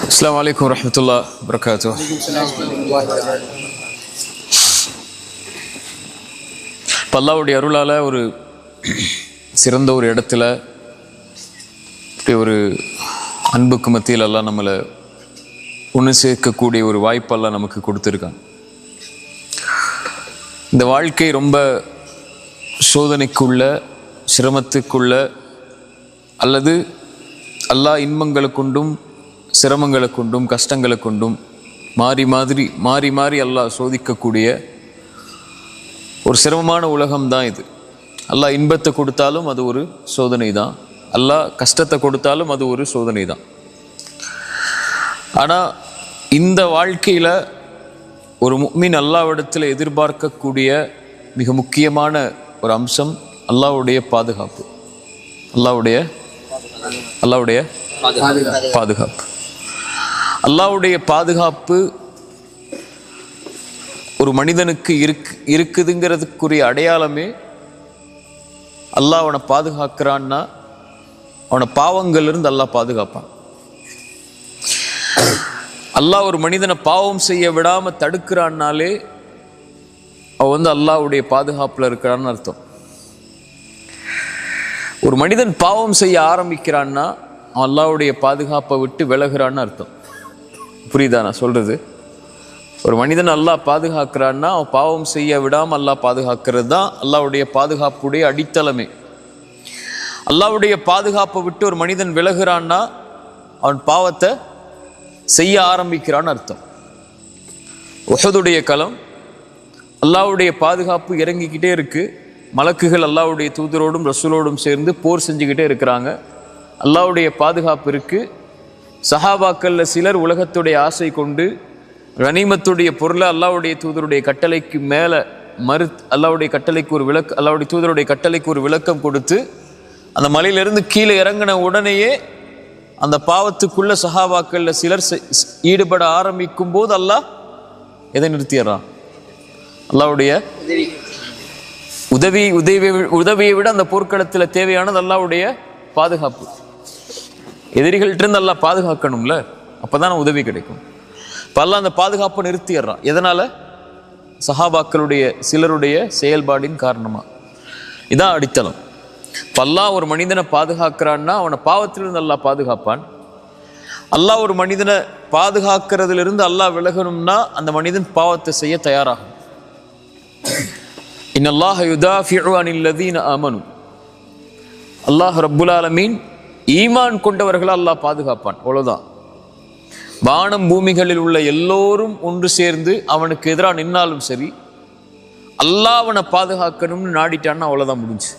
அஸ்ஸலாமு அலைக்கும் வரஹ்மத்துல்லாஹி வபரகாத்துஹு. அல்லாஹ்வுடைய அருளால் ஒரு சிறந்த ஒரு இடத்துல ஒரு அன்புக்கு மத்தியில் எல்லாம் நம்மளை ஒன்று சேர்க்கக்கூடிய ஒரு வாய்ப்பெல்லாம் நமக்கு கொடுத்துருக்காங்க. இந்த வாழ்க்கை ரொம்ப சோதனைக்குள்ள, சிரமத்துக்குள்ள, அல்லது அல்லாஹ் இன்பங்களை கொண்டும் சிரமங்களை கொண்டும் கஷ்டங்களை கொண்டும் மாறி மாறி அல்லாஹ் சோதிக்கக்கூடிய ஒரு சிரமமான உலகம்தான் இது. அல்லாஹ் இன்பத்தை கொடுத்தாலும் அது ஒரு சோதனை தான், அல்லாஹ் கஷ்டத்தை கொடுத்தாலும் அது ஒரு சோதனை தான். ஆனால் இந்த வாழ்க்கையில் ஒரு முஃமின் அல்லாஹ்விடத்தில் எதிர்பார்க்கக்கூடிய மிக முக்கியமான ஒரு அம்சம் அல்லாஹ்வுடைய பாதுகாப்பு. அல்லாஹ்வுடைய பாதுகாப்பு. அல்லாஹ்வுடைய பாதுகாப்பு ஒரு மனிதனுக்கு இருக்குதுங்கிறதுக்குரிய அடையாளமே அல்லாஹ் அவனை பாதுகாக்கிறான்னா அவனை பாவங்கள்லேருந்து அல்லாஹ் பாதுகாப்பான். அல்லாஹ் ஒரு மனிதனை பாவம் செய்ய விடாம தடுக்கிறான்னாலே அவன் அல்லாஹ்வுடைய பாதுகாப்புல இருக்கிறான்னு அர்த்தம். ஒரு மனிதன் பாவம் செய்ய ஆரம்பிக்கிறான்னா அவன் அல்லாஹ்வுடைய பாதுகாப்பை விட்டு விலகுறான்னு அர்த்தம். புரியுதா நான் சொல்றது? ஒரு மனிதன் அல்லாஹ் பாதுகாக்கிறான்னா அவன் பாவம் செய்ய விடாம அல்லாஹ் பாதுகாக்கிறது தான் அல்லாஹ்வுடைய பாதுகாப்புடைய அடித்தளமே. அல்லாஹ்வுடைய பாதுகாப்பை விட்டு ஒரு மனிதன் விலகுறான்னா அவன் பாவத்தை செய்ய ஆரம்பிக்கிறான்னு அர்த்தம். உஹதுடைய களம், அல்லாஹ்வுடைய பாதுகாப்பு இறங்கிக்கிட்டே இருக்கு. மலக்குகள் அல்லாஹ்வுடைய தூதரோடும் ரசூலோடும் சேர்ந்து போர் செஞ்சுக்கிட்டே இருக்கிறாங்க. அல்லாஹ்வுடைய பாதுகாப்பு இருக்கு. சஹாபாக்கள்ல சிலர் உலகத்துடைய ஆசை கொண்டு கனிமத்துடைய பொருளை அல்லாஹ்வுடைய தூதருடைய கட்டளைக்கு மேலே அல்லாஹ்வுடைய கட்டளைக்கு ஒரு அல்லாஹ்வுடைய தூதருடைய கட்டளைக்கு ஒரு விளக்கம் கொடுத்து அந்த மலையிலிருந்து கீழே இறங்கின உடனேயே அந்த பாவத்துக்குள்ள சஹாபாக்கள்ல சிலர் ஈடுபட ஆரம்பிக்கும் போது அல்லாஹ் எதை நிறுத்திடுறான்? அல்லாஹ்வுடைய உதவியை விட அந்த போர்க்களத்தில் தேவையானது அல்லாஹ்வுடைய பாதுகாப்பு. எதிரிகள்ட்ட இருந்து அல்லாஹ் பாதுகாக்கணும்ல, அப்பதான் உதவி கிடைக்கும். இப்ப அல்லாஹ் அந்த பாதுகாப்பை நிறுத்திடுறான். எதனால? சஹாபாக்களுடைய சிலருடைய செயல்பாடின் காரணமா. இதான் அடித்தளம். இப்ப அல்லாஹ் ஒரு மனிதனை பாதுகாக்கிறான்னா அவனை பாவத்திலிருந்து அல்லாஹ் பாதுகாப்பான். அல்லாஹ் ஒரு மனிதனை பாதுகாக்கிறதுல அல்லாஹ் விலகணும்னா அந்த மனிதன் பாவத்தை செய்ய தயாராகும். இன்னல்லாஹ யுதாஃபிஉ அனில் லதீன ஆமனு. அல்லாஹ் ரப்புல் ஆலமீன் ஈமான் கொண்டவர்களை அல்லாஹ் பாதுகாப்பான். அவ்வளவுதான். வானம் பூமிகளில் உள்ள எல்லோரும் ஒன்று சேர்ந்து அவனுக்கு எதிராக நின்னாலும் சரி, அல்லாஹ் அவனை பாதுகாக்கணும்னு நாடிட்டான்னா அவ்வளவுதான், முடிஞ்சு.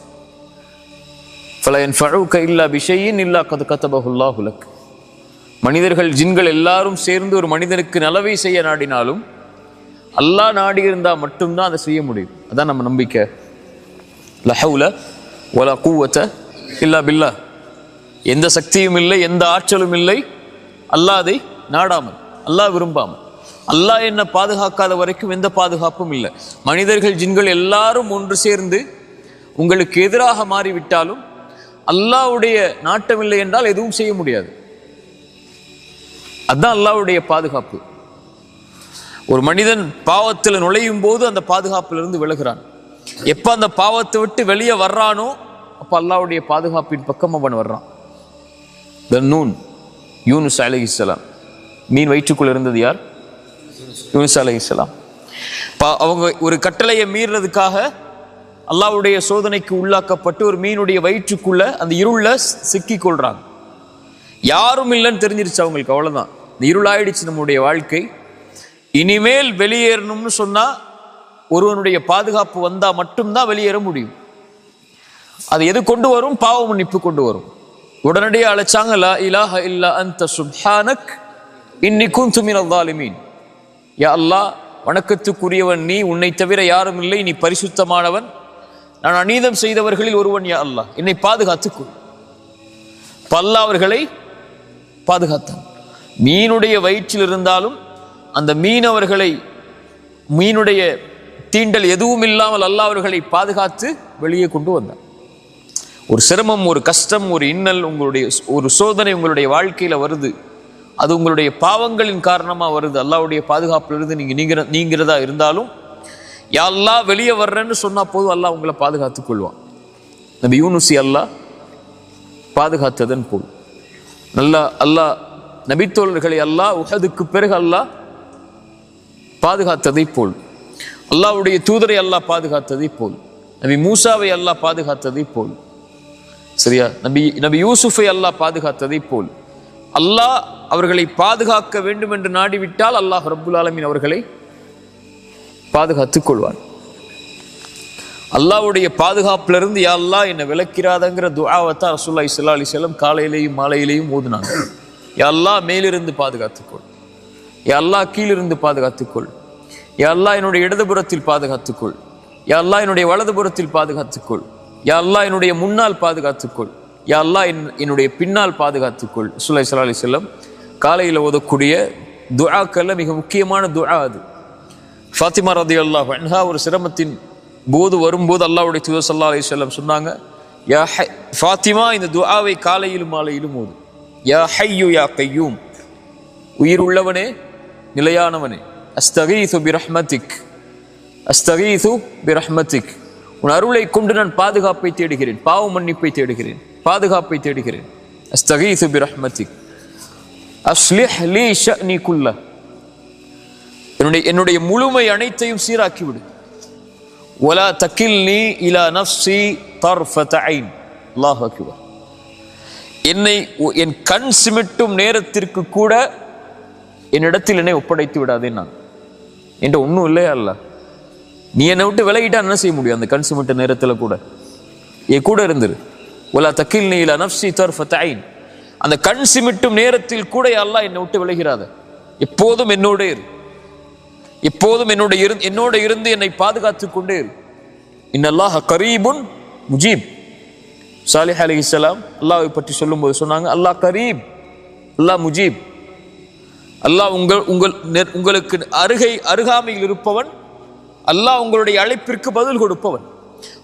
மனிதர்கள் ஜின்கள் எல்லாரும் சேர்ந்து ஒரு மனிதனுக்கு நலவை செய்ய நாடினாலும் அல்லாஹ் நாடி இருந்தா மட்டும்தான் அதை செய்ய முடியும். அதான் நம்ம நம்பிக்கை. லா ஹவுல வலா குவத இல்லா பில்லாஹ். எந்த சக்தியும் இல்லை, எந்த ஆற்றலும் இல்லை அல்லாஹ் அதை நாடாமல், அல்லாஹ் விரும்பாமல். அல்லாஹ் என்ன பாதுகாக்காத வரைக்கும் எந்த பாதுகாப்பும் இல்லை. மனிதர்கள் ஜின்கள் எல்லாரும் ஒன்று சேர்ந்து உங்களுக்கு எதிராக மாறிவிட்டாலும் அல்லாஹ்வுடைய நாட்டம் இல்லை என்றால் எதுவும் செய்ய முடியாது. அதுதான் அல்லாஹ்வுடைய பாதுகாப்பு. ஒரு மனிதன் பாவத்தில் நுழையும் போது அந்த பாதுகாப்பிலிருந்து விலகுறான். எப்ப அந்த பாவத்தை விட்டு வெளியே வர்றானோ அப்ப அல்லாஹ்வுடைய பாதுகாப்பின் பக்கம் அவன் வர்றான். தன்னூன், யூனுஸ் அலைஹிஸ்ஸலாம். மீன் வயிற்றுக்குள் இருந்தது யார்? யூனுஸ் அலைஹிஸ்ஸலாம். அவங்க ஒரு கட்டளையை மீறதுக்காக அல்லாஹ்வுடைய சோதனைக்கு உள்ளாக்கப்பட்டு ஒரு மீனுடைய வயிற்றுக்குள்ள அந்த இருள சிக்கி கொள்றாங்க. யாரும் இல்லைன்னு தெரிஞ்சிருச்சு அவங்களுக்கு. அவ்வளவுதான், இந்த இருளாயிடுச்சு நம்முடைய வாழ்க்கை. இனிமேல் வெளியேறணும்னு சொன்னா ஒருவனுடைய பாதுகாப்பு வந்தா மட்டும்தான் வெளியேற முடியும். அது எது கொண்டு வரும்? பாவ மன்னிப்பு கொண்டு வரும். உடனடியாக அழைச்சாங்க, லா இலாஹ இல்லா அன்த சுப்ஹானக் இன்னி குன்து மினல் ஸாலிமீன். யா அல்லாஹ், வணக்கத்துக்குரியவன் நீ, உன்னை தவிர யாரும் இல்லை, நீ பரிசுத்தமானவன், நான் அநீதம் செய்தவர்களில் ஒருவன், யா அல்லாஹ் என்னை பாதுகாத்துக்கொள். அல்லாஹ் அவர்களை பாதுகாத்தான். மீனுடைய வயிற்றில் இருந்தாலும் அந்த மீனுடைய தீண்டல் எதுவும் இல்லாமல் அல்லாஹ் அவர்களை பாதுகாத்து வெளியே கொண்டு வந்தார். ஒரு சிரமம், ஒரு கஷ்டம், ஒரு இன்னல், உங்களுடைய ஒரு சோதனை உங்களுடைய வாழ்க்கையில வருது, அது உங்களுடைய பாவங்களின் காரணமா வருது, அல்லாஹ்வுடைய பாதுகாப்பிலிருந்து நீங்க நீங்கிறதா இருந்தாலும், யா அல்லாஹ் வெளியே வர்றேன்னு சொன்னா போதும், அல்லாஹ் உங்களை பாதுகாத்துக் கொள்வான். நபி யூனுஸை அல்லாஹ் பாதுகாத்ததன் போல் அல்லாஹ் நபித்தோழர்களை அல்லாஹ் உஹதுக்கு பிறகு அல்லாஹ் பாதுகாத்ததை போல், அல்லாஹ்வுடைய தூதரை அல்லாஹ் பாதுகாத்ததை போல், நபி மூசாவை அல்லாஹ் பாதுகாத்ததை போல், சரியா, நபி யூசுஃபை அல்லாஹ் பாதுகாத்ததை போல் அல்லாஹ் அவர்களை பாதுகாக்க வேண்டும் என்று நாடிவிட்டால் அல்லாஹ் ரப்புல் ஆலமீன் அவர்களை பாதுகாத்துக் கொள்வார். அல்லாஹ்வுடைய பாதுகாப்பிலிருந்து யா அல்லாஹ் என்னை விலக்கிறாதங்கிற துஆவத்தை ரசூலுல்லாஹி ஸல்லல்லாஹு அலைஹி வஸல்லம் காலையிலேயும் மாலையிலேயும் ஓதுனாங்க. யா அல்லாஹ் மேலிருந்து பாதுகாத்துக்கொள், யா அல்லாஹ் கீழிருந்து பாதுகாத்துக்கொள், யா அல்லாஹ் என்னுடைய இடதுபுறத்தில் பாதுகாத்துக்கொள், யா அல்லாஹ் என்னுடைய வலதுபுறத்தில் பாதுகாத்துக்கொள், யா அல்லாஹ் என்னுடைய முன்னால் பாதுகாத்துக்கொள், யா அல்லாஹ் என்னுடைய பின்னால் பாதுகாத்துக்கொள். ரசூலுல்லாஹி ஸல்லல்லாஹு அலைஹி வஸல்லம் காலையில் ஓதக்கூடிய துஆக்கள்ல மிக முக்கியமான துஆ அது. ஃபாத்திமா ரலியல்லாஹு அன்ஹா ஒரு சிரமத்தின் போது வரும்போது அல்லாஹ்வுடைய தூதர் ஸல்லல்லாஹு அலைஹி வஸல்லம் சொன்னாங்க, யா ஃபாத்திமா இந்த துஆவை காலையிலும் மாலையிலும் ஓது. யா ஹய்யு யா கய்யூம், உயிர் உள்ளவனே நிலையானவனே, அஸ்தகீது பிரஹ்மதிக், அஸ்தகீது பிரஹ்மதிக், உன் அருளை கொண்டு நான் பாதுகாப்பை தேடுகிறேன், பாவ மன்னிப்பை தேடுகிறேன், பாதுகாப்பை தேடுகிறேன். அஸ்தகீது பிரஹ்மதிக் அஸ்லிஹ் லீ ஷஅனி குல்ல, என்னுடைய முழுமை அனைத்தையும் சீராக்கி விடு. வலா தகில்னி இலா நஃப்ஸி தர்ஃபத ஐன். அல்லாஹு அக்பர். என்னை என் கண் சிமிட்டும் நேரத்திற்கு கூட என்னிடத்தில் என்னை ஒப்படைத்து விடாதேன். நான் என்கிட்ட ஒன்றும் இல்லையா அல்ல, நீ என்னை விட்டு விலகிட்டா என்ன செய்ய முடியும்? அந்த கண் சிமிட்ட நேரத்தில் கூட என் கூட இருந்துரு. வலா தகில்னி இலா நஃப்ஸி தர்ஃபத ஐன். அந்த கண் சிமிட்டும் நேரத்தில் கூட யா அல்லாஹ் என்னை விட்டு விலகிறாத, எப்போதும் என்னோட இரு, எப்போதும் என்னோட இருந்து என்னை பாதுகாத்துக் கொண்டே இரு. இன்னல்லாஹ கரீபுன் முஜீப். சாலிஹ் அலைஹிஸ்ஸலாம் அல்லாஹ்வை பற்றி சொல்லும்போது சொன்னாங்க, அல்லாஹ் கரீப், அல்லாஹ் முஜீப். அல்லாஹ் உங்களுக்கு அருகாமையில் இருப்பவன், அல்லாஹ் உங்களுடைய அழைப்பிற்கு பதில் கொடுப்பவன்.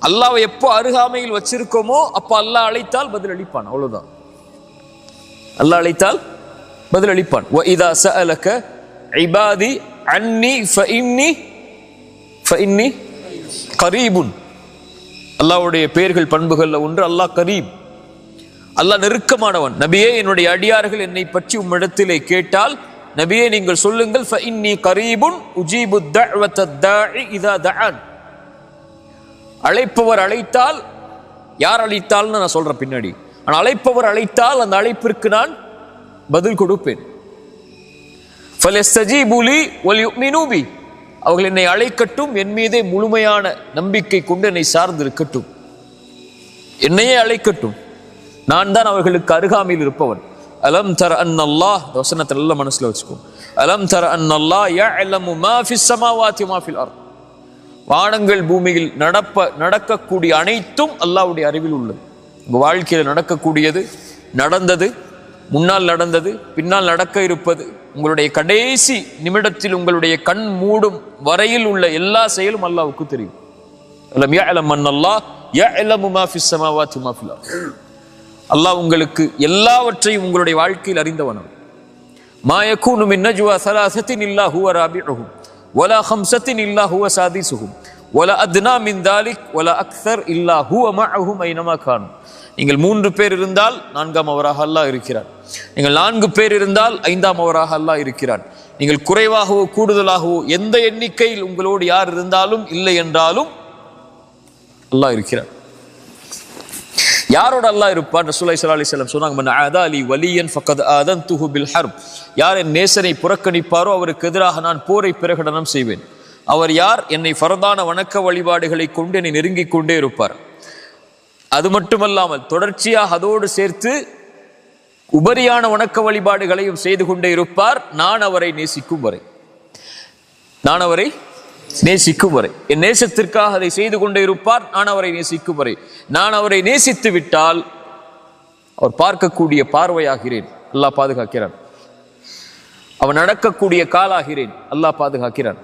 அல்லாஹ்வை எப்போ அருகாமையில் வச்சிருக்கோமோ அப்ப அல்லாஹ் அழைத்தால் பதில் அளிப்பான். அவ்வளவுதான். அல்லாஹ் அழைத்தால் பதில் அளிப்பான். வ இதா சஅலக இபாதி அன்னி ஃபஇன்னி கரீபுன். அல்லாஹ்வுடைய பெயர்கள் பண்புகள்ல ஒன்று அல்லாஹ் கரீப், அல்லாஹ் நெருக்கமானவன். நபியே, என்னுடைய அடியார்கள் என்னை பற்றி உம்மிடத்திலே கேட்டால் நபியே நீங்கள் சொல்லுங்கள், ஃபஇன்னி கரீபுன் உஜீபு தஅவத தாஇ இதா தஆன். அழைப்பவர் அழைத்தால், யார் அழைத்தால்னு நான் சொல்றேன் பின்னாடி, ஆனால் அழைப்பவர் அழைத்தால் அந்த அழைப்பிற்கு நான் பதில் கொடுப்பேன். ஃபலஸ்தஜீபு லி வல்யுமினு பி. அவர்கள் என்னை அழைக்கட்டும், என் மீதே முழுமையான நம்பிக்கை கொண்டு என்னை சார்ந்து இருக்கட்டும், என்னையே அழைக்கட்டும், நான் தான் அவர்களுக்கு அருகாமையில் இருப்பவன். அலம் தர அன்னல்லாஹ், வசனத்தை நல்ல மனசுல வச்சுக்கோ. அலம் தர அன்னல்லாஹ் யஅலமு மா ஃபிஸ் ஸமாவாதி மா ஃபில் அர்த். வானங்கள் பூமியில் நடக்கக்கூடிய அனைத்தும் அல்லாஹ்வுடைய அறிவில் உள்ளது. உங்க வாழ்க்கையில் நடக்கக்கூடியது, நடந்தது, முன்னால் நடந்தது, பின்னால் நடக்க இருப்பது, உங்களுடைய கடைசி நிமிடத்தில் உங்களுடைய கண் மூடும் வரையில் உள்ள எல்லா செயலும் அல்லாஹ்வுக்கு தெரியும். அலம் யஅலம் அன்னல்லாஹ் யஅலமு மா ஃபிஸ் ஸமாவாதி மா ஃபில் அர்த். அல்லாஹ் உங்களுக்கு எல்லாவற்றையும் உங்களுடைய வாழ்க்கையில் அறிந்தவன். மா யகூனு மின் நஜ்வா ஸலாஸத்தின் இல்லா ஹுவ ராபிஉஹும் வலா ஹம்ஸத்தின் இல்லா ஹுவ சாதிஸுஹும் வலா அத்னா மின் தாலிக் வலா அக்ஸர் இல்லா ஹுவ மஅஹும் ஐனமா கானு. நீங்கள் 3 பேர் இருந்தால் 4ஆம் அவராக அல்லாஹ் இருக்கிறார். நீங்கள் 4 பேர் இருந்தால் 5ஆம் அவராக அல்லாஹ் இருக்கிறார். நீங்கள் குறைவாகவோ கூடுதலாகவோ எந்த எண்ணிக்கையில் உங்களோடு யார் இருந்தாலும் இல்லை என்றாலும் அல்லாஹ் இருக்கிறார். யாரோட அல்லாஹ் இருப்பார்? ரசூலுல்லாஹி ஸல்லல்லாஹு அலைஹி வஸல்லம் சொன்னாங்க, மன் ஆதாலி வலியன் ஃபகத் ஆதன்துஹு பில் ஹர்ப். யார் என் நேசனை புறக்கணிப்பாரோ அவருக்கு எதிராக நான் போரை பிரகடனம் செய்வேன். அவர் யார்? என்னை ஃபரதான வணக்க வழிபாடுகளை கொண்டு என்னை நெருங்கிக் கொண்டே இருப்பார். அது மட்டுமல்லாமல் தொடர்ச்சியாக அதோடு சேர்த்து உபரியான வணக்க வழிபாடுகளையும் செய்து கொண்டே இருப்பார், நான் அவரை நேசிக்கும் வரை. நான் அவரை நேசிக்கும் வரை, என் நேசத்திற்காக அதை செய்து கொண்டே இருப்பார், நான் அவரை நேசிக்கும் வரை. நான் அவரை நேசித்து விட்டால் அவர் பார்க்கக்கூடிய பார்வையாகிறேன், அல்லாஹ் பாதுகாக்கிறான். அவன் நடக்கக்கூடிய காலாகிறேன், அல்லாஹ் பாதுகாக்கிறான்.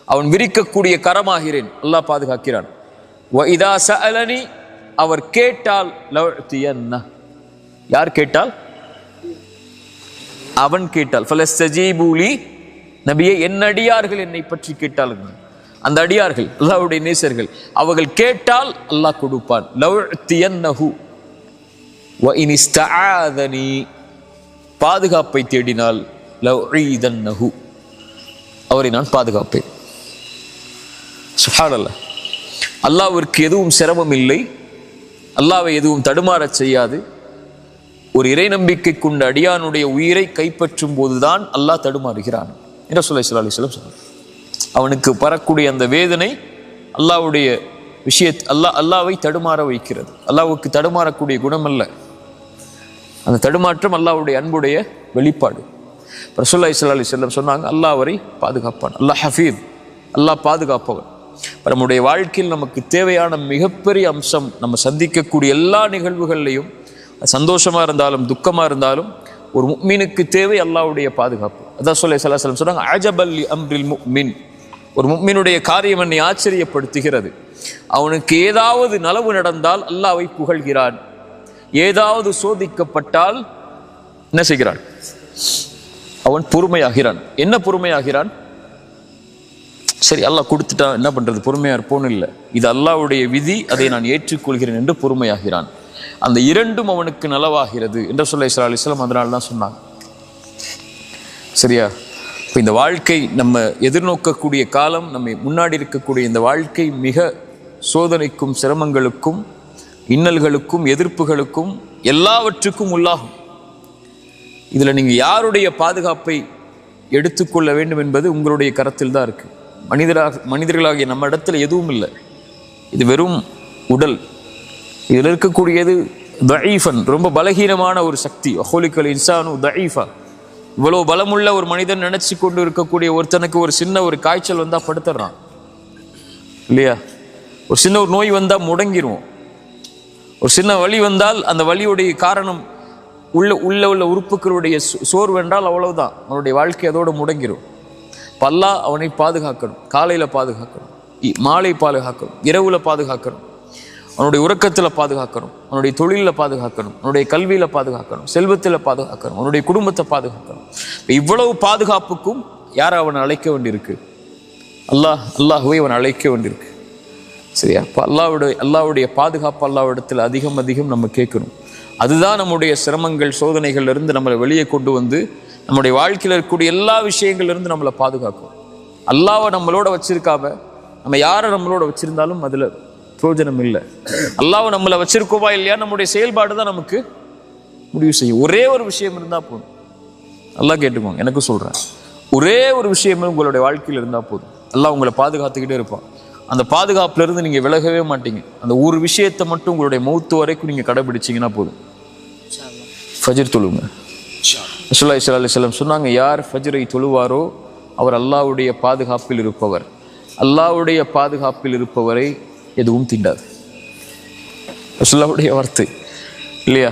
அவன் விரிக்கக்கூடிய கரமாகிறேன், அல்லாஹ் பாதுகாக்கிறான். வ இதா சஅலனி அவர் கேட்டால் லவ்தியன்ன, யார் கேட்டால்? அவன் கேட்டால். ஃபலஸ்தஜீபூலி, நபியே என் அடியார்கள் என்னை பற்றி கேட்டார்கள். அந்த அடியார்கள் அல்லாஹ்வுடைய நேசர்கள், அவர்கள் கேட்டால் அல்லாஹ் கொடுப்பான். லவ்தியன்னஹு வ இன் இஸ்தஆதனி, பாதுகாப்பை தேடினால் லவ்ஈதன்னஹு, அவரை நான் பாதுகாப்பேன். சுப்ஹானல்லாஹ். அல்லாஹ்விற்கு எதுவும் சிரமம் இல்லை, அல்லாஹ்வை எதுவும் தடுமாறச் செய்யாது. ஒரு இறை நம்பிக்கை கொண்ட அடியானுடைய உயிரை கைப்பற்றும் போதுதான் அல்லாஹ் தடுமாறுகிறான் என்று ரசூலுல்லாஹி ஸல்லல்லாஹு அலைஹி வஸல்லம் சொன்னார். அவனுக்கு பரக்கூடிய அந்த வேதனை அல்லாஹ்வுடைய அல்லாஹ்வை தடுமாற வைக்கிறது. அல்லாஹ்வுக்கு தடுமாறக்கூடிய குணம் அல்ல, அந்த தடுமாற்றம் அல்லாஹ்வுடைய அன்புடைய வெளிப்பாடு. ரசூலுல்லாஹி ஸல்லல்லாஹு அலைஹி வஸல்லம் சொன்னாங்க, அல்லாஹ் அவரை பாதுகாப்பான். அல்லாஹ் ஹஃபீஸ், அல்லாஹ் பாதுகாப்பவன். நம்முடைய வாழ்க்கையில் நமக்கு தேவையான மிகப்பெரிய அம்சம், நம்ம சந்திக்கக்கூடிய எல்லா நிகழ்வுகள்லையும் சந்தோஷமா இருந்தாலும் துக்கமா இருந்தாலும் ஒரு முஃமினுக்கு தேவை அல்லாஹ்வுடைய பாதுகாப்பு. அதான் ஸல்லல்லாஹு அலைஹி வஸல்லம் சொன்னாங்க, அஜபல் லி அம்ரில் முஃமின், ஒரு முஃமினுடைய காரியம் என்னை ஆச்சரியப்படுத்துகிறது. அவனுக்கு ஏதாவது நலவு நடந்தால் அல்லாஹ்வை புகழ்கிறான், ஏதாவது சோதிக்கப்பட்டால் என்ன செய்கிறான்? அவன் பொறுமையாகிறான். என்ன பொறுமையாகிறான்? சரி அல்லாஹ் கொடுத்துட்டான், என்ன பண்றது, பொறுமையா இருப்போன்னு இல்லை, இது அல்லாஹ்வுடைய விதி, அதை நான் ஏற்றுக்கொள்கிறேன் என்று பொறுமையாகிறான். அந்த இரண்டும் அவனுக்கு நலவாகிறது என்று ஸல்லல்லாஹு அலைஹி வஸல்லம் அதனால தான் சொன்னாங்க. சரியா? இப்போ இந்த வாழ்க்கை நம்ம எதிர்நோக்கக்கூடிய காலம், நம்ம முன்னாடி இருக்கக்கூடிய இந்த வாழ்க்கை மிக சோதனைக்கும் சிரமங்களுக்கும் இன்னல்களுக்கும் எதிர்ப்புகளுக்கும் எல்லாவற்றுக்கும் உள்ளாகும். இதில் நீங்கள் யாருடைய பாதுகாப்பை எடுத்துக்கொள்ள வேண்டும் என்பது உங்களுடைய கரத்தில் தான் இருக்கு. மனிதர்களாகிய நம்ம இடத்துல எதுவும் இல்லை, இது வெறும் உடல். இதில் இருக்கக்கூடியது தஈஃபன், ரொம்ப பலகீனமான ஒரு சக்தி. அஹ்லிகல் இன்சானு தஈஃபா, இவ்வளவு பலமுள்ள ஒரு மனிதன் நினைச்சு கொண்டு இருக்கக்கூடிய ஒருத்தனுக்கு ஒரு சின்ன ஒரு காய்ச்சல் வந்தா படுத்துறான் இல்லையா? ஒரு சின்ன ஒரு நோய் வந்தா முடங்கிரும். ஒரு சின்ன வலி வந்தால் அந்த வலியுடைய காரணம் உள்ள உறுப்புகளுடைய சோர்வு என்றால் அவ்வளவுதான், அவனுடைய வாழ்க்கை அதோடு முடங்கிரும். அல்லாஹ் அவனை பாதுகாக்கணும். காலையில பாதுகாக்கணும், மாலை பாதுகாக்கணும், இரவுல பாதுகாக்கணும், அவனுடைய உறக்கத்துல பாதுகாக்கணும், அவனுடைய தொழில பாதுகாக்கணும், அவனுடைய கல்வியில பாதுகாக்கணும், செல்வத்துல பாதுகாக்கணும், அவனுடைய குடும்பத்தை பாதுகாக்கணும். இவ்வளவு பாதுகாப்புக்கும் யாரை அவன் அழைக்க வேண்டியிருக்கு? அல்லாஹ்வை அவன் அழைக்க வேண்டியிருக்கு. சரியா? இப்போ அல்லாஹ்வுடைய பாதுகாப்பு அல்லாஹ்விடத்தில் அதிகம் அதிகம் நம்ம கேட்கணும். அதுதான் நம்முடைய சிரமங்கள் சோதனைகள்ல இருந்து நம்மளை வெளியே கொண்டு வந்து நம்முடைய வாழ்க்கையில் இருக்கக்கூடிய எல்லா விஷயங்கள்ல இருந்து நம்மளை பாதுகாக்கும். அல்லாஹ்வை நம்மளோட வச்சிருக்காம நம்ம யாரை நம்மளோட வச்சிருந்தாலும் அதுல பிரயோஜனம் இல்லை. அல்லாஹ்வை நம்மளை வச்சிருக்கோமா இல்லையா நம்முடைய செயல்பாடு தான் நமக்கு முடிவு செய்யும். ஒரே ஒரு விஷயம் இருந்தா போதும். அல்லாஹ் கேட்டுக்கோங்க, எனக்கு சொல்றேன், ஒரே ஒரு விஷயம் உங்களுடைய வாழ்க்கையில் இருந்தா போதும், அல்லாஹ் உங்களை பாதுகாத்துக்கிட்டே இருப்பான். அந்த பாதுகாப்புல இருந்து நீங்க விலகவே மாட்டீங்க. அந்த ஒரு விஷயத்தை மட்டும் உங்களுடைய மௌத்து வரைக்கும் நீங்க கடைபிடிச்சீங்கன்னா போதும். ஃபஜ்ர் தொழுங்க. ரசூலுல்லாஹி ஸல்லல்லாஹு அலைஹி வஸல்லம் சொன்னாங்க, யார் ஃபஜ்ரை தொழுவாரோ அவர் அல்லாஹ்வுடைய பாதுகாப்பில் இருப்பவர். அல்லாஹ்வுடைய பாதுகாப்பில் இருப்பவரை எதுவும் தீண்டாது. ரசூலுல்லாஹ்வுடைய வார்த்தை இல்லையா?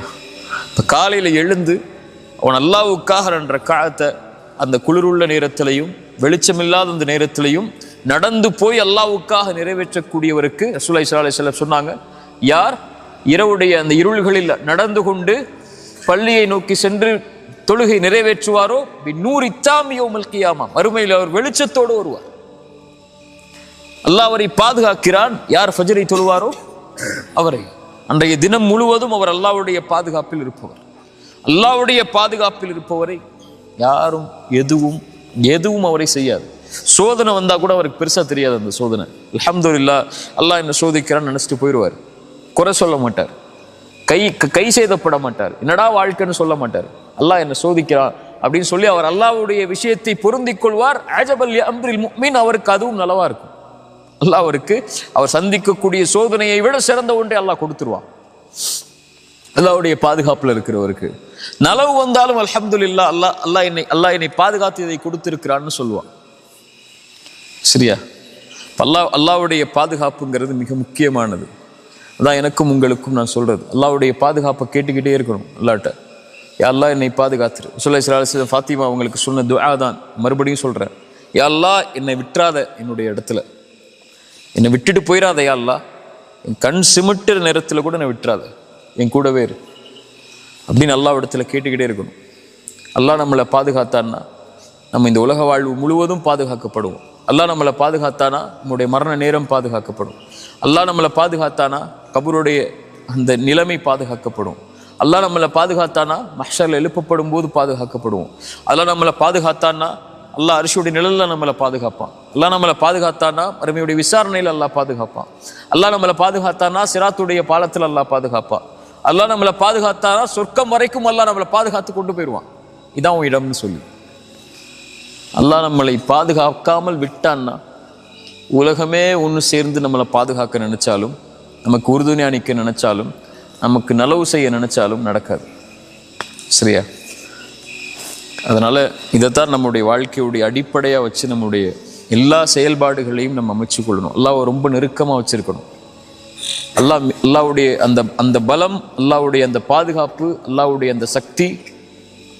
இப்போ காலையில எழுந்து அவன் அல்லாஹ்வுக்காக என்ற காலத்தை அந்த குளிருள்ள நேரத்திலையும் வெளிச்சமில்லாத அந்த நேரத்திலையும் நடந்து போய் அல்லாஹ்வுக்காக நிறைவேற்றக்கூடியவருக்கு ரசூலுல்லாஹி ஸல்லல்லாஹு அலைஹி வஸல்லம் சொன்னாங்க, யார் இரவுடைய அந்த இருள்களில் நடந்து கொண்டு பள்ளியை நோக்கி சென்று தொழுகை நிறைவேற்றுவாரோ பின்னூர் இத்தாமி யௌமல் கியாமா, மறுமையில் அவர் வெளிச்சத்தோடு வருவார். அல்லாஹ் அவரை பாதுகாக்கிறான். யார் ஃபஜ்ரை தொழுவாரோ அவரை, அன்றைய தினம் முழுவதும் அவர் அல்லாஹ்வுடைய பாதுகாப்பில் இருப்பவர். அல்லாஹ்வுடைய பாதுகாப்பில் இருப்பவரை யாரும் எதுவும் அவரை செய்யாது. சோதனை வந்தா கூட அவருக்கு பெருசா தெரியாது. அந்த சோதனை அல்ஹம்துலில்லாஹ் அல்லாஹ் என்ன சோதிக்கிறான்னு நினைச்சிட்டு போயிடுவார். குறை சொல்ல மாட்டார், கை சேதப்பட மாட்டார், என்னடா வாழ்க்கைன்னு சொல்ல மாட்டார். அல்லாஹ் என்ன சோதிக்கிறான் அப்படின்னு சொல்லி அவர் அல்லாஹ்வுடைய விஷயத்தை பொருந்திக் கொள்வார். அஜபல் லி அம்ரில் முஃமின், அவருக்கு அதுவும் நலவா இருக்கும். அல்லாஹ் அவருக்கு அவர் சந்திக்கக்கூடிய சோதனையை விட சிறந்த ஒன்றை அல்லாஹ் கொடுத்துருவான். அல்லாஹ்வுடைய பாதுகாப்புல இருக்கிறவருக்கு நலவு வந்தாலும் அல்ஹம்துலில்லாஹ் அல்லாஹ் என்னை பாதுகாத்து இதை கொடுத்திருக்கிறான்னு சொல்லுவான். சரியா? அல்லாஹ்வுடைய பாதுகாப்புங்கிறது மிக முக்கியமானது. அதான் எனக்கும் உங்களுக்கும் நான் சொல்றது, அல்லாஹ்வுடைய பாதுகாப்பை கேட்டுக்கிட்டே இருக்கணும். அல்லாஹ்ட்ட யா அல்லாஹ் என்னை பாதுகாத்துரு. ரசூலுல்லாஹி ஸல்லல்லாஹு அலைஹி வஸல்லம் ஃபாத்திமா அவங்களுக்கு சொன்ன துஆ தான், மறுபடியும் சொல்றேன், யா அல்லாஹ் என்னை விட்டுறாத, என்னுடைய இடத்துல என்னை விட்டுட்டு போயிடாத யா அல்லாஹ், என் கண் சிமிட்டுற நேரத்தில் கூட நான் விட்டுறாத, என் கூடவே இரு அப்படின்னு அல்லாஹ் இடத்துல கேட்டுக்கிட்டே இருக்கணும். அல்லாஹ் நம்மளை பாதுகாத்தான்னா நம்ம இந்த உலக வாழ்வு முழுவதும் பாதுகாக்கப்படுவோம். அல்லாஹ் நம்மளை பாதுகாத்தானா நம்முடைய மரண நேரம் பாதுகாக்கப்படும். அல்லாஹ் நம்மளை பாதுகாத்தானா கபருடைய அந்த நிலைமை பாதுகாக்கப்படும். அல்லாஹ் நம்மளை பாதுகாத்தானா மஹ்ஷர்ல எழுப்பப்படும் போது பாதுகாக்கப்படுவோம். அல்லாஹ் நம்மளை பாதுகாத்தானா அல்லாஹ் அரிசியுடைய நிழல்ல நம்மளை பாதுகாப்பான். அல்லாஹ் நம்மளை பாதுகாத்தானா மறுமையுடைய விசாரணையில் அல்லாஹ் பாதுகாப்பான். அல்லாஹ் நம்மளை பாதுகாத்தானா சிராத்துடைய பாலத்தில் அல்லாஹ் பாதுகாப்பான். அல்லாஹ் நம்மளை பாதுகாத்தானா சொர்க்கம் வரைக்கும் அல்லாஹ் நம்மளை பாதுகாத்து கொண்டு போயிடுவான். இதான் உன் இடம்னு சொல்லி அல்லாஹ் நம்மளை பாதுகாக்காமல் விட்டான்னா உலகமே ஒன்று சேர்ந்து நம்மளை பாதுகாக்க நினைச்சாலும், நமக்கு உறுதுணை அணிக்க நினைச்சாலும், நமக்கு நலவு செய்ய நினைச்சாலும் நடக்காது. சரியா? அதனால இதைத்தான் நம்முடைய வாழ்க்கையுடைய அடிப்படையாக வச்சு நம்முடைய எல்லா செயல்பாடுகளையும் நம்ம அமைச்சு கொள்ளணும். அல்லாஹ் ரொம்ப நெருக்கமாக வச்சிருக்கணும். அல்லாஹ்வுடைய அந்த பலம், அல்லாஹ்வுடைய அந்த பாதுகாப்பு, அல்லாஹ்வுடைய அந்த சக்தி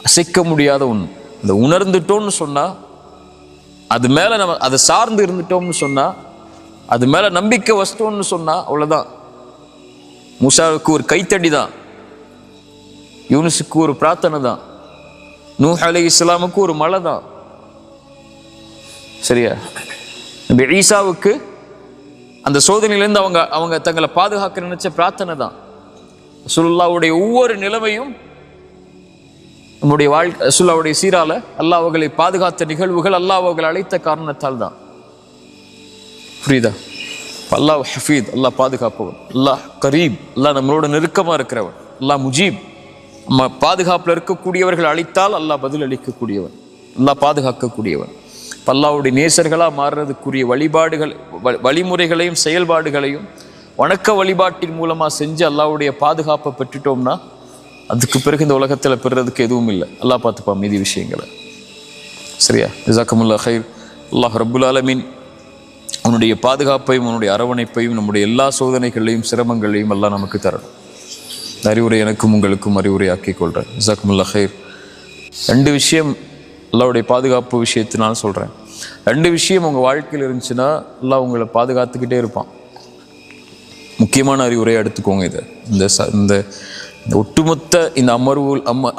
அசைக்க முடியாத ஒன்று. அதை உணர்ந்துட்டோம்னு சொன்னா, அது மேல நம்ம அதை சார்ந்து இருந்துட்டோம்னு சொன்னா, அது மேல நம்பிக்கை வச்சிட்டோம்னு சொன்னா அவ்வளவுதான். மூசாவுக்கு ஒரு கைத்தடி தான், யூனுஸுக்கு ஒரு பிரார்த்தனை தான், நூஹ் அலைஹிஸ்ஸலாமுக்கு ஒரு மலை தான். சரியா? நபி ஈசாவுக்கு அந்த சோதனையிலிருந்து அவங்க தங்களை பாதுகாக்க நினைச்ச பிரார்த்தனை தான். ரசூலுல்லாஹ்வுடைய ஒவ்வொரு நிலைமையும் நம்முடைய வாழ்க்கை ரசூலுல்லாஹ்வுடைய சீரால அல்லாஹ் அவர்களை பாதுகாத்த நிகழ்வுகள், அல்லாஹ் அவர்களை அழைத்த காரணத்தால் தான். புரியுதா? அல்லாஹ் ஹஃபீத், அல்லாஹ் பாதுகாப்பவன். அல்லாஹ் கரீப், அல்லாஹ் நம்மளோட நெருக்கமா இருக்கிறவன். அல்லாஹ் முஜீப், நம்ம பாதுகாப்புல இருக்கக்கூடியவர்கள் அழைத்தால் அல்லாஹ் பதில் அளிக்கக்கூடியவன், அல்லாஹ் பாதுகாக்கக்கூடியவன். அல்லாஹ்வுடைய நேசர்களா மாறுறதுக்குரிய வழிபாடுகள், வழிமுறைகளையும் செயல்பாடுகளையும் வணக்க வழிபாட்டின் மூலமா செஞ்சு அல்லாஹ்வுடைய பாதுகாப்பை பெற்றுட்டோம்னா அதுக்கு பிறகு இந்த உலகத்துல பெறுறதுக்கு எதுவும் இல்லை. அல்லாஹ் பார்த்துப்பா மீதி விஷயங்களை. சரியா? ஜஸாக்கமுல்லாஹ் ஹைர். அல்லாஹ் ரப்புல் ஆலமீன் உன்னுடைய பாதுகாப்பையும் உன்னுடைய அரவணைப்பையும் நம்முடைய எல்லா சோதனைகளையும் சிரமங்களையும் எல்லாம் நமக்கு தரணும். அறிவுரை எனக்கும் உங்களுக்கும் அறிவுரை ஆக்கிக் கொள்றேன். ஜஸாக்கமுல்லாஹ் ஹைர். 2 விஷயம் அல்லாஹ்வுடைய பாதுகாப்பு விஷயத்தினால சொல்றேன். 2 விஷயம் உங்க வாழ்க்கையில் இருந்துச்சுன்னா அல்லாஹ் உங்களை பாதுகாத்துக்கிட்டே இருப்பான். முக்கியமான அறிவுரையை எடுத்துக்கோங்க. இதை இந்த ஒட்டுமொத்த இந்த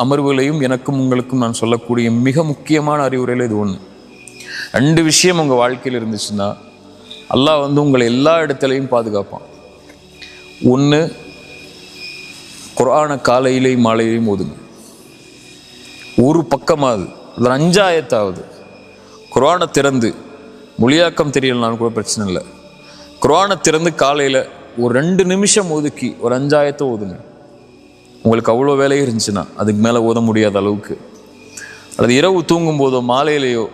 அமர்வுகளையும் எனக்கும் உங்களுக்கும் நான் சொல்லக்கூடிய மிக முக்கியமான அறிவுரையில் இது ஒன்று. 2 விஷயம் உங்கள் வாழ்க்கையில் இருந்துச்சுன்னா அல்லாஹ் உங்களை எல்லா இடத்துலையும் பாதுகாப்பான். 1, குர்ஆனை காலையிலையும் மாலையிலையும் ஓதுங்க. ஒரு பக்கமாவது, அதில் 5 ஆயத்தாவது குர்ஆனை திறந்து, மொழியாக்கம் தெரியலனாலும் கூட பிரச்சனை இல்லை, குர்ஆனை திறந்து காலையில் ஒரு 2 நிமிஷம் ஒதுக்கி ஒரு 5 ஆயத்தை ஓதுங்க. உங்களுக்கு அவ்வளோ வேலை இருந்துச்சுன்னா அதுக்கு மேலே ஓத முடியாத அளவுக்கு, அல்லது இரவு தூங்கும் போதோ மாலையிலையோ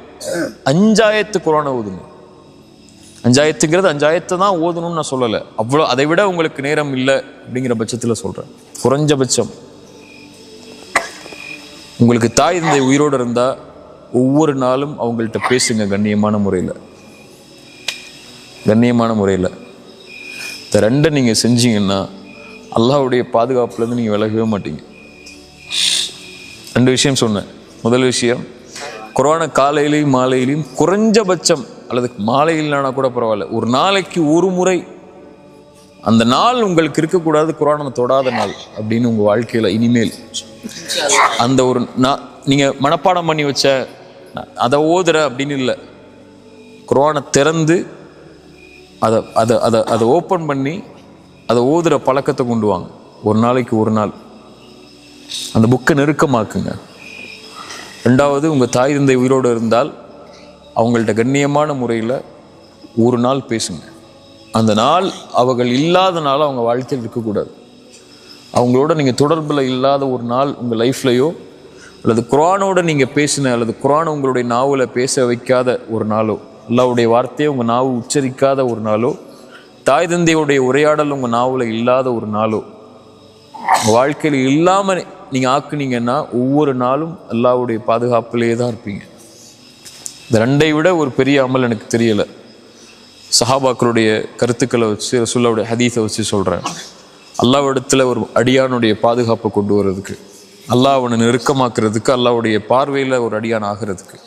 5 ஆயத்து குர்ஆனை ஓதுங்க. 5 ஆயத்துங்கிறது 5 ஆயத்தை தான் ஓதணும்னு நான் சொல்லலை. அவ்வளோ அதை விட உங்களுக்கு நேரம் இல்லை அப்படிங்கிற பட்சத்தில் சொல்கிறேன். குறைஞ்சபட்சம் உங்களுக்கு தாய் தந்தை உயிரோடு இருந்தால் ஒவ்வொரு நாளும் அவங்கள்ட்ட பேசுங்க கண்ணியமான முறையில். இந்த 2 நீங்கள் செஞ்சீங்கன்னா அல்லாஹ்வுடைய பாதுகாப்புலேருந்து நீங்கள் விலகவே மாட்டீங்க. 2 விஷயம் சொன்னேன். முதல் விஷயம், குர்ஆனை காலையிலையும் மாலையிலையும் குறைஞ்சபட்சம், அல்லது மாலையில்னா கூட பரவாயில்ல, ஒரு நாளைக்கு ஒரு முறை, அந்த நாள் உங்களுக்கு இருக்கக்கூடாது குர்ஆனை தொடாத நாள் அப்படின்னு உங்கள் வாழ்க்கையில் இனிமேல் அந்த ஒரு நீங்கள் மனப்பாடம் பண்ணி வச்ச அதை ஓதுற அப்படின்னு இல்லை, குர்ஆனை திறந்து அதை ஓப்பன் பண்ணி அதை ஓதுற பழக்கத்தை கொண்டு வாங்க. ஒரு நாளைக்கு ஒரு நாள் அந்த புக்கை நெருக்கமாக்குங்க. 2வது, உங்கள் தாய் தந்தை உயிரோடு இருந்தால் அவங்கள்ட்ட கண்ணியமான முறையில் ஒரு நாள் பேசுங்க. அந்த நாள் அவர்கள் இல்லாத நாள் அவங்க வாழ்க்கையில் இருக்கக்கூடாது. அவங்களோட நீங்கள் தொடர்பில் இல்லாத ஒரு நாள் உங்கள் லைஃப்லையோ, அல்லது குர்ஆனோட நீங்கள் பேசின, அல்லது குர்ஆனை உங்களுடைய நாவில் பேச வைக்காத ஒரு நாளோ, அல்லாஹ்வுடைய வார்த்தையை உங்கள் நாவு உச்சரிக்காத ஒரு நாளோ, தாய் தந்தையுடைய உரையாடல் உங்கள் நாவில் இல்லாத ஒரு நாளோ உங்கள் வாழ்க்கையில் இல்லாமல் நீங்கள் ஆக்குனீங்கன்னா ஒவ்வொரு நாளும் அல்லாஹ்வுடைய பாதுகாப்பிலே தான் இருப்பீங்க. இந்த 2ஐ விட ஒரு பெரிய அமல் எனக்கு தெரியலை. சஹாபாக்களுடைய கருத்துக்களை வச்சு, ரசூலுல்லாஹ்வுடைய ஹதீஸை வச்சு சொல்கிறேன். அல்லாஹ்விடத்தில் ஒரு அடியானுடைய பாதுகாப்பை கொண்டு வர்றதுக்கு, அல்லாஹ் அவனை நெருக்கமாக்குறதுக்கு, அல்லாஹ்வுடைய பார்வையில் ஒரு அடியான் ஆகிறதுக்கு